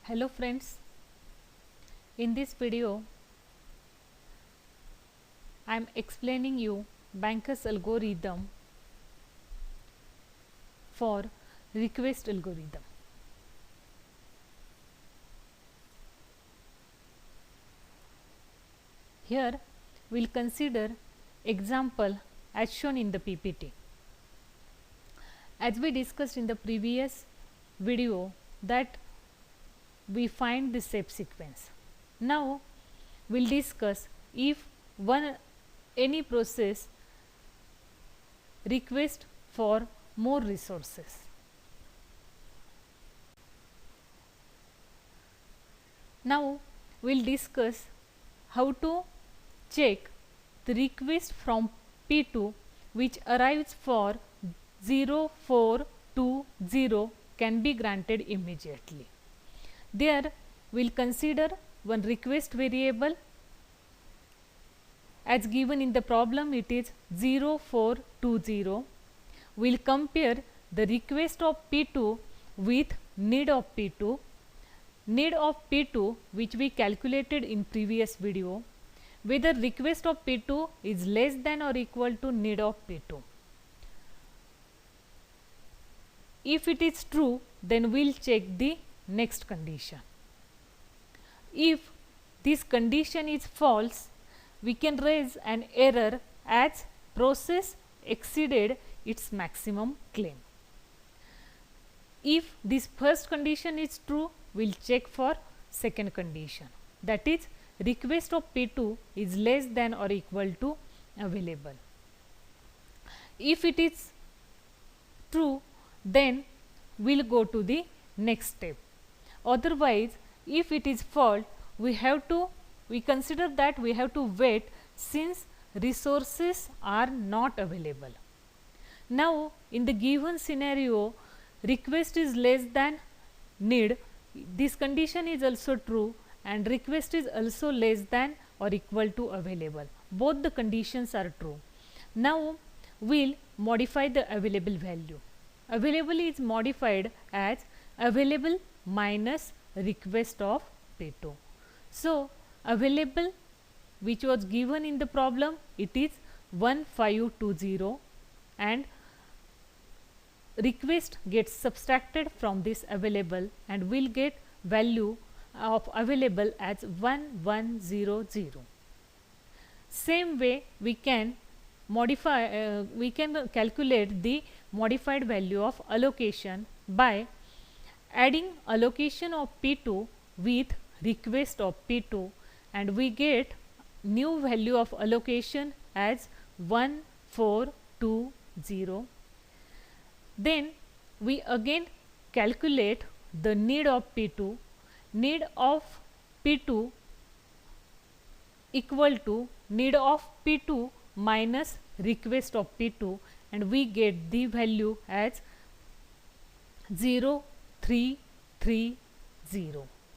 Hello friends, in this video I am explaining you Banker's algorithm for request algorithm. Here we will consider example as shown in the PPT. As we discussed in the previous video that we find the step sequence. Now we will discuss if any process request for more resources. Now we will discuss how to check the request from P2 which arrives for 0420 can be granted immediately. There we will consider one request variable as given in the problem. It is 0420. We will compare the request of P2 with need of P2. Need of P2 which we calculated in previous video, whether request of P2 is less than or equal to need of P2. If it is true, then we will check the next condition. If this condition is false, we can raise an error as process exceeded its maximum claim. If this first condition is true, we will check for second condition, that is request of P2 is less than or equal to available. If it is true, then we will go to the next step. Otherwise, if it is false, we consider that we have to wait since resources are not available. Now in the given scenario, request is less than need. This condition is also true and request is also less than or equal to available. Both the conditions are true. Now we will modify the available value. Available is modified as available minus request of P2. So available which was given in the problem, it is 1520 and request gets subtracted from this available and will get value of available as 1100. Same way we can modify, we can calculate the modified value of allocation by adding allocation of P2 with request of P2 and we get new value of allocation as 1420. Then we again calculate the need of P2. Need of P2 equal to need of P2 minus request of P2 and we get the value as 0330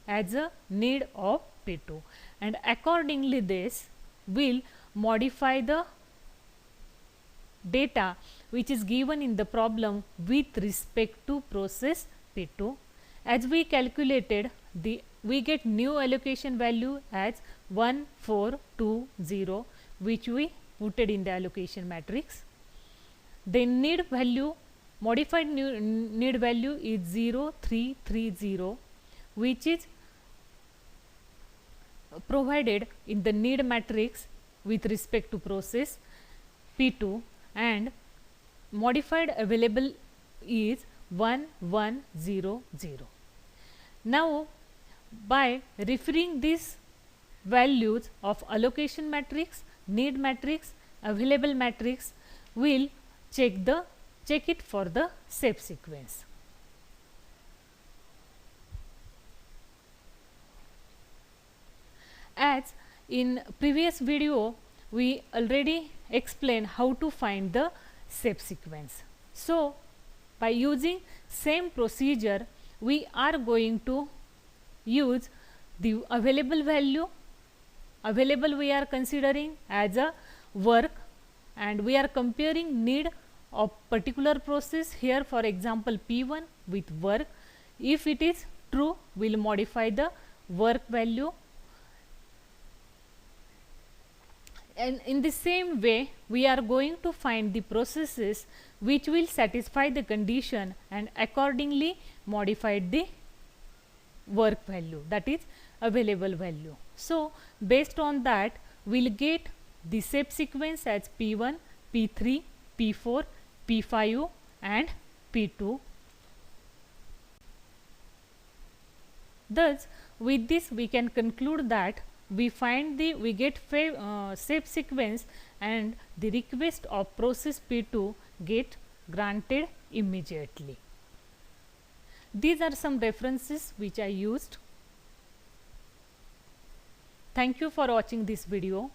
as a need of P2, and accordingly this will modify the data which is given in the problem with respect to process P2. As we calculated, we get new allocation value as 1420 which we putted in the allocation matrix. Then need value, modified need value is 0330 which is provided in the need matrix with respect to process P2 and modified available is 1100. Now by referring these values of allocation matrix, need matrix, available matrix, we will check it for the step sequence. As in previous video we already explained how to find the step sequence. So by using same procedure we are going to use the available value. Available we are considering as a work and we are comparing need of particular process, here for example P1 with work. If it is true, we'll modify the work value. And in the same way, we are going to find the processes which will satisfy the condition and accordingly modify the work value, that is available value. So based on that, we'll get the step sequence as P1, P3, P4, P5 and P2. Thus with this we can conclude that we get step sequence and the request of process P2 get granted immediately. These are some references which I used. Thank you for watching this video.